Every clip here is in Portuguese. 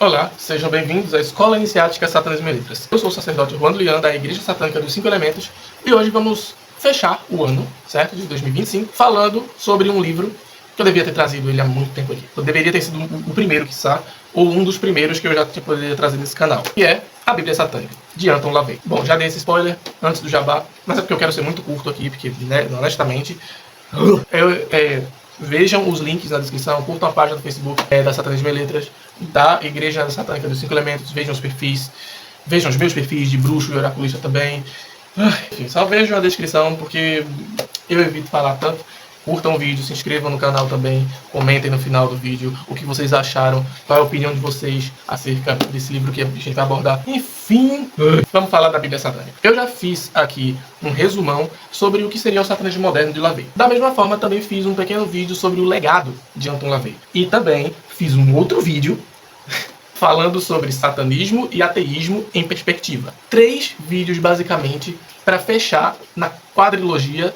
Olá, sejam bem-vindos à Escola Iniciática Satanismo e Letras. Eu sou o sacerdote Juan Lian, da Igreja Satânica dos 5 Elementos, e hoje vamos fechar o ano, certo, de 2025, falando sobre um livro que eu devia ter trazido ele há muito tempo aqui. Eu deveria ter sido o primeiro, quiçá, ou um dos primeiros que eu já poderia trazer nesse canal, que é a Bíblia Satânica, de Anton LaVey. Bom, já dei esse spoiler antes do jabá, mas é porque eu quero ser muito curto aqui, porque, né, honestamente, vejam os links na descrição, curtam a página do Facebook da Satanismo e Letras, da Igreja Satânica dos 5 Elementos, vejam os perfis, vejam os meus perfis de bruxo e oraculista também. Enfim, só vejam a descrição, porque eu evito falar tanto. Curtam o vídeo, se inscrevam no canal também, comentem no final do vídeo o que vocês acharam, qual é a opinião de vocês acerca desse livro que a gente vai abordar. Enfim, vamos falar da Bíblia Satânica. Eu já fiz aqui um resumão sobre o que seria o satanismo moderno de LaVey. Da mesma forma, também fiz um pequeno vídeo sobre o legado de Anton LaVey. E também fiz um outro vídeo falando sobre satanismo e ateísmo em perspectiva. 3 vídeos, basicamente, para fechar na quadrilogia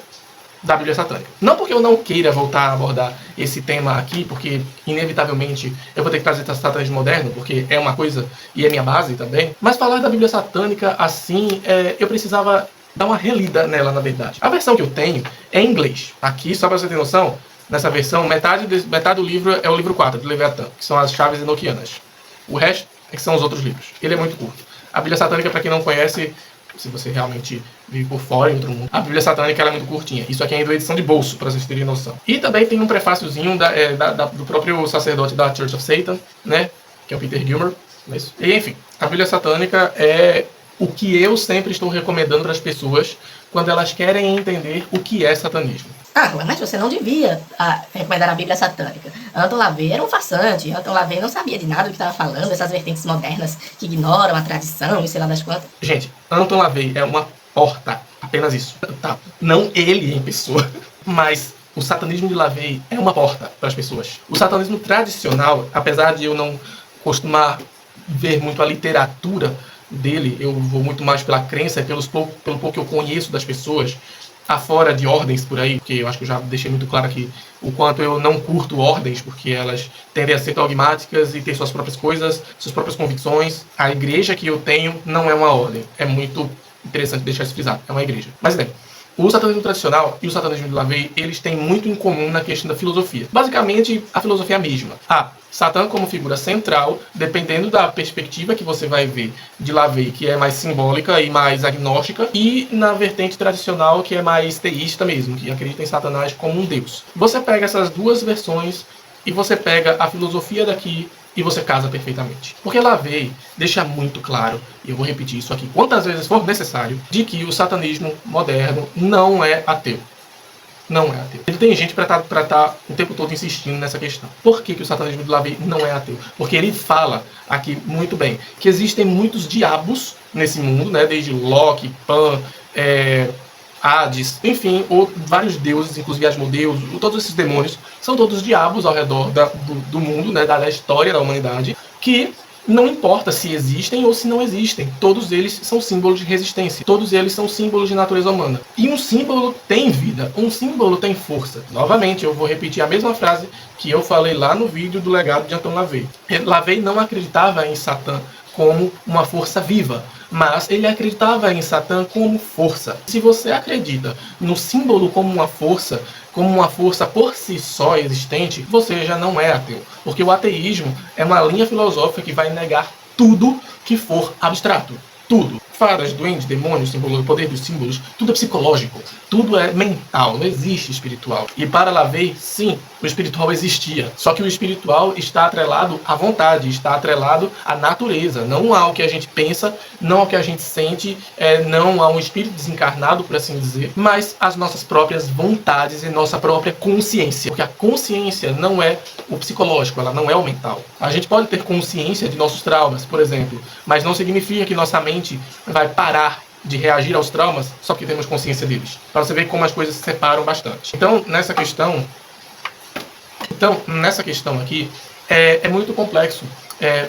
da Bíblia Satânica. Não porque eu não queira voltar a abordar esse tema aqui, porque inevitavelmente eu vou ter que trazer satanismo moderno, porque é uma coisa e é minha base também, mas falar da Bíblia Satânica assim, eu precisava dar uma relida nela, na verdade. A versão que eu tenho é em inglês. Aqui, só para você ter noção, nessa versão, metade do livro é o livro 4, do Leviatã, que são as chaves enoquianas. O resto é que são os outros livros. Ele é muito curto. A Bíblia Satânica, para quem não conhece, se você realmente vive por fora em outro mundo, a Bíblia Satânica ela é muito curtinha. Isso aqui é em edição de bolso, para vocês terem noção. E também tem um prefáciozinho do próprio sacerdote da Church of Satan, né? Que é o Peter Gilmer. Não é isso? E, enfim, a Bíblia Satânica é o que eu sempre estou recomendando para as pessoas quando elas querem entender o que é satanismo. Mas você não devia recomendar a Bíblia Satânica. Anton LaVey era um farsante. Anton LaVey não sabia de nada do que estava falando, essas vertentes modernas que ignoram a tradição e sei lá das quantas. Gente, Anton LaVey é uma porta, apenas isso. Tá? Não ele em pessoa, mas o satanismo de LaVey é uma porta para as pessoas. O satanismo tradicional, apesar de eu não costumar ver muito a literatura dele, eu vou muito mais pela crença, pelo pouco que eu conheço das pessoas, afora de ordens por aí, porque eu acho que eu já deixei muito claro aqui o quanto eu não curto ordens, porque elas tendem a ser dogmáticas e ter suas próprias coisas, suas próprias convicções. A igreja que eu tenho não é uma ordem. É muito interessante deixar isso frisado. É uma igreja. Mas bem, o satanismo tradicional e o satanismo de LaVey, eles têm muito em comum na questão da filosofia. Basicamente, a filosofia é a mesma. Satã como figura central, dependendo da perspectiva que você vai ver de LaVey, que é mais simbólica e mais agnóstica, e na vertente tradicional, que é mais teísta mesmo, que acredita em Satanás como um deus. Você pega essas duas versões e você pega a filosofia daqui e você casa perfeitamente. Porque LaVey deixa muito claro, e eu vou repetir isso aqui quantas vezes for necessário, de que o satanismo moderno não é ateu. Não é ateu. Ele tem gente para tá o tempo todo insistindo nessa questão. Por que o satanismo de LaVey não é ateu? Porque ele fala aqui muito bem que existem muitos diabos nesse mundo, né? Desde Loki, Pan, Hades, enfim, vários deuses, inclusive Asmodeus, todos esses demônios, são todos diabos ao redor do mundo, né? Da história da humanidade, que não importa se existem ou se não existem. Todos eles são símbolos de resistência. Todos eles são símbolos de natureza humana. E um símbolo tem vida. Um símbolo tem força. Novamente, eu vou repetir a mesma frase que eu falei lá no vídeo do legado de Anton LaVey. LaVey não acreditava em Satã como uma força viva, mas ele acreditava em Satã como força. Se você acredita no símbolo como uma força por si só existente, você já não é ateu. Porque o ateísmo é uma linha filosófica que vai negar tudo que for abstrato. Tudo. Fadas, duendes, demônios, símbolo, o poder dos símbolos, tudo é psicológico, tudo é mental, não existe espiritual. E para LaVey, sim, o espiritual existia. Só que o espiritual está atrelado à vontade, está atrelado à natureza, não ao que a gente pensa, não ao que a gente sente, não a um espírito desencarnado, por assim dizer, mas às nossas próprias vontades e nossa própria consciência. Porque a consciência não é o psicológico, ela não é o mental. A gente pode ter consciência de nossos traumas, por exemplo, mas não significa que nossa mente vai parar de reagir aos traumas só porque temos consciência deles. Para você ver como as coisas se separam bastante. Então, nessa questão aqui, é muito complexo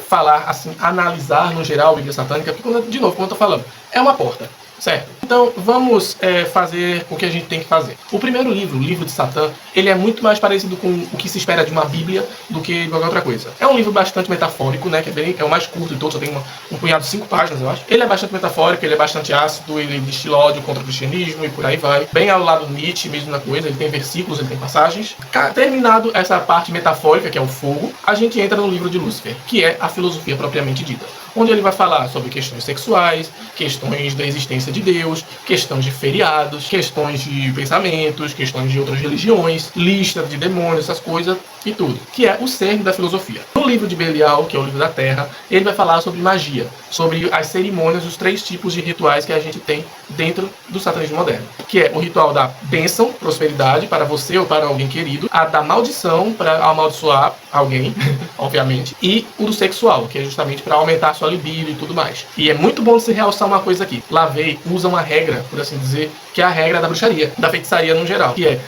falar, assim, analisar no geral a Bíblia Satânica, porque, de novo, como eu estou falando, é uma porta, certo? Então, vamos fazer o que a gente tem que fazer. O primeiro livro, o livro de Satã, ele é muito mais parecido com o que se espera de uma Bíblia do que de qualquer outra coisa. É um livro bastante metafórico, né, que é o mais curto de todos, só tem um punhado de 5 páginas, eu acho. Ele é bastante metafórico, ele é bastante ácido, ele destila ódio contra o cristianismo e por aí vai. Bem ao lado Nietzsche mesmo na coisa, ele tem versículos, ele tem passagens. Terminado essa parte metafórica, que é o fogo, a gente entra no livro de Lúcifer, que é a filosofia propriamente dita, onde ele vai falar sobre questões sexuais, questões da existência de Deus, questões de feriados, questões de pensamentos, questões de outras religiões, lista de demônios, essas coisas e tudo, que é o cerne da filosofia. No livro de Belial, que é o livro da Terra, ele vai falar sobre magia, sobre as cerimônias, os 3 tipos de rituais que a gente tem dentro do satanismo moderno, que é o ritual da bênção, prosperidade para você ou para alguém querido, a da maldição para amaldiçoar alguém, obviamente, e o do sexual, que é justamente para aumentar a sua libido e tudo mais. E é muito bom se realçar uma coisa aqui. LaVey usa uma regra, por assim dizer, que é a regra da bruxaria, da feitiçaria no geral, que é: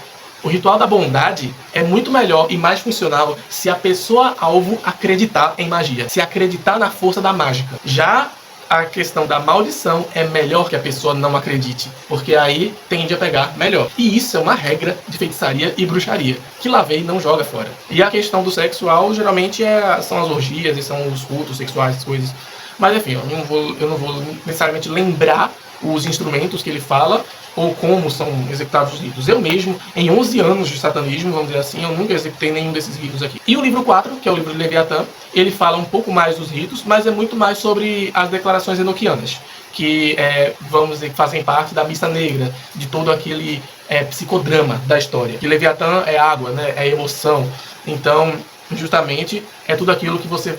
o ritual da bondade é muito melhor e mais funcional se a pessoa alvo acreditar em magia, se acreditar na força da mágica. Já a questão da maldição é melhor que a pessoa não acredite, porque aí tende a pegar melhor. E isso é uma regra de feitiçaria e bruxaria, que LaVey não joga fora. E a questão do sexual, geralmente, são as orgias e são os cultos sexuais, as coisas. Mas enfim, eu não vou necessariamente lembrar os instrumentos que ele fala ou como são executados os ritos. Eu mesmo, em 11 anos de satanismo, vamos dizer assim, eu nunca executei nenhum desses ritos aqui. E o livro 4, que é o livro de Leviatã, ele fala um pouco mais dos ritos, mas é muito mais sobre as declarações enoquianas, que vamos dizer, fazem parte da missa negra, de todo aquele psicodrama da história. Que Leviatã é água, né? É emoção. Então, justamente, é tudo aquilo que você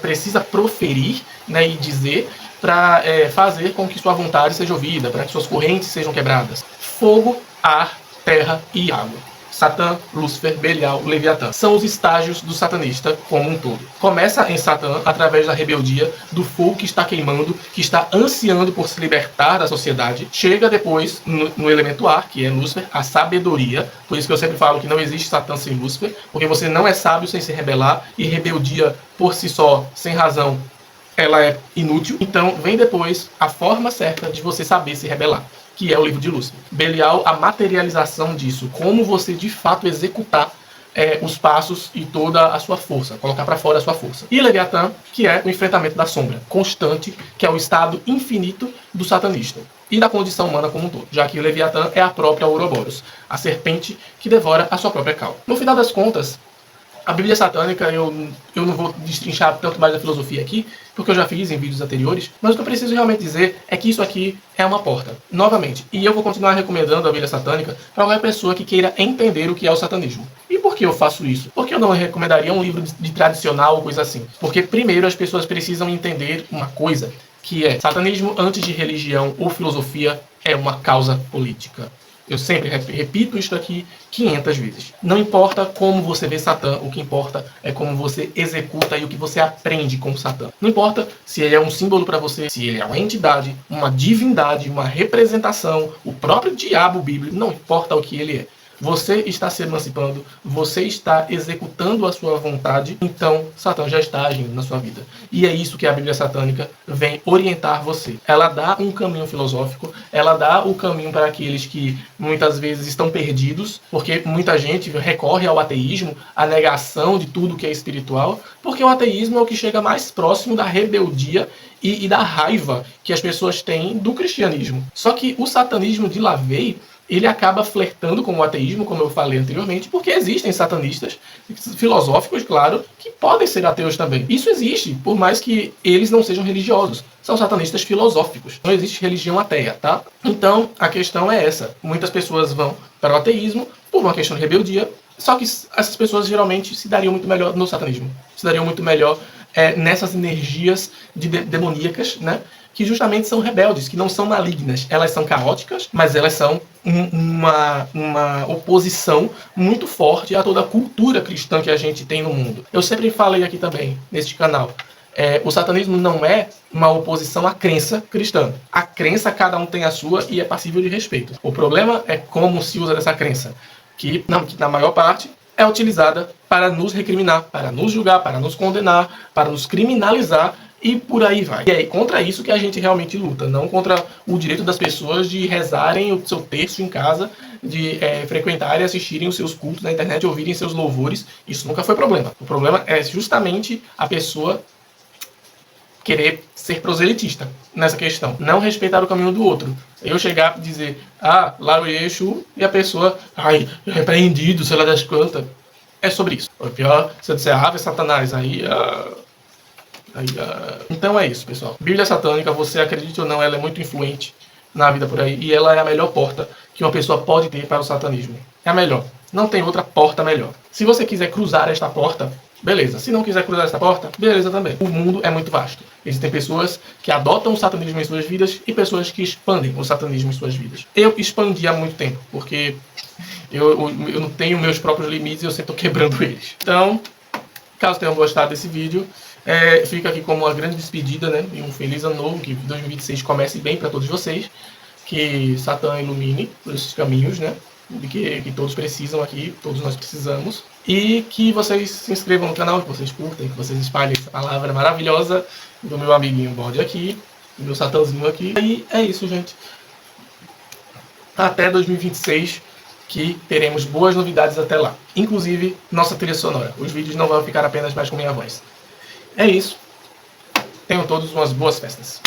precisa proferir, né, e dizer para fazer com que sua vontade seja ouvida, para que suas correntes sejam quebradas. Fogo, ar, terra e água. Satã, Lúcifer, Belial, Leviatã. São os estágios do satanista como um todo. Começa em Satã através da rebeldia, do fogo que está queimando, que está ansiando por se libertar da sociedade. Chega depois no elemento ar, que é Lúcifer, a sabedoria. Por isso que eu sempre falo que não existe Satã sem Lúcifer, porque você não é sábio sem se rebelar, e rebeldia por si só, sem razão, ela é inútil. Então vem depois a forma certa de você saber se rebelar, que é o livro de Lúcifer. Belial, a materialização disso, como você de fato executar os passos e toda a sua força, colocar para fora a sua força. E Leviatã, que é o enfrentamento da sombra constante, que é o estado infinito do satanista e da condição humana como um todo, já que o Leviatã é a própria Ouroboros, a serpente que devora a sua própria cauda. No final das contas, a Bíblia satânica, eu não vou destrinchar tanto mais da filosofia aqui, porque eu já fiz em vídeos anteriores, mas o que eu preciso realmente dizer é que isso aqui é uma porta, novamente. E eu vou continuar recomendando a Bíblia satânica para qualquer pessoa que queira entender o que é o satanismo. E por que eu faço isso? Porque eu não recomendaria um livro de tradicional ou coisa assim. Porque primeiro as pessoas precisam entender uma coisa, que é: satanismo, antes de religião ou filosofia, é uma causa política. Eu sempre repito isso aqui 500 vezes. Não importa como você vê Satã, o que importa é como você executa e o que você aprende com Satã. Não importa se ele é um símbolo para você, se ele é uma entidade, uma divindade, uma representação, o próprio diabo bíblico, não importa o que ele é. Você está se emancipando, você está executando a sua vontade, então Satã já está agindo na sua vida. E é isso que a Bíblia satânica vem orientar você. Ela dá um caminho filosófico, ela dá o caminho para aqueles que muitas vezes estão perdidos, porque muita gente recorre ao ateísmo, à negação de tudo que é espiritual, porque o ateísmo é o que chega mais próximo da rebeldia e da raiva que as pessoas têm do cristianismo. Só que o satanismo de LaVey, ele acaba flertando com o ateísmo, como eu falei anteriormente, porque existem satanistas filosóficos, claro, que podem ser ateus também. Isso existe, por mais que eles não sejam religiosos. São satanistas filosóficos. Não existe religião ateia, tá? Então, a questão é essa. Muitas pessoas vão para o ateísmo por uma questão de rebeldia, só que essas pessoas geralmente se dariam muito melhor no satanismo. Se dariam muito melhor nessas energias demoníacas, né? Que justamente são rebeldes, que não são malignas. Elas são caóticas, mas elas são uma oposição muito forte a toda a cultura cristã que a gente tem no mundo. Eu sempre falei aqui também, neste canal, o satanismo não é uma oposição à crença cristã. A crença, cada um tem a sua e é passível de respeito. O problema é como se usa dessa crença, que na maior parte é utilizada para nos recriminar, para nos julgar, para nos condenar, para nos criminalizar e por aí vai. E é contra isso que a gente realmente luta, não contra o direito das pessoas de rezarem o seu terço em casa, de frequentarem e assistirem os seus cultos na internet, ouvirem seus louvores. Isso nunca foi problema. O problema é justamente a pessoa querer ser proselitista nessa questão, não respeitar o caminho do outro. Eu chegar e dizer, lá o Exu, e a pessoa, repreendido, sei lá das quantas. É sobre isso. O pior, se eu disser Ave Satanás, Então é isso, pessoal. Bíblia satânica, você acredite ou não, ela é muito influente na vida por aí, e ela é a melhor porta que uma pessoa pode ter para o satanismo. É a melhor. Não tem outra porta melhor. Se você quiser cruzar esta porta, beleza. Se não quiser cruzar esta porta, beleza também. O mundo é muito vasto. Existem pessoas que adotam o satanismo em suas vidas e pessoas que expandem o satanismo em suas vidas. Eu expandi há muito tempo, porque eu não tenho meus próprios limites e eu sempre estou quebrando eles. Então, caso tenham gostado desse vídeo, fica aqui como uma grande despedida, né? E um feliz ano novo, que 2026 comece bem para todos vocês. Que Satã ilumine por esses caminhos, né? Que todos precisam aqui, todos nós precisamos. E que vocês se inscrevam no canal, que vocês curtem, que vocês espalhem essa palavra maravilhosa do meu amiguinho Bode aqui, do meu Satãzinho aqui. E é isso, gente. Até 2026, que teremos boas novidades até lá. Inclusive, nossa trilha sonora. Os vídeos não vão ficar apenas mais com minha voz. É isso. Tenham todos umas boas festas.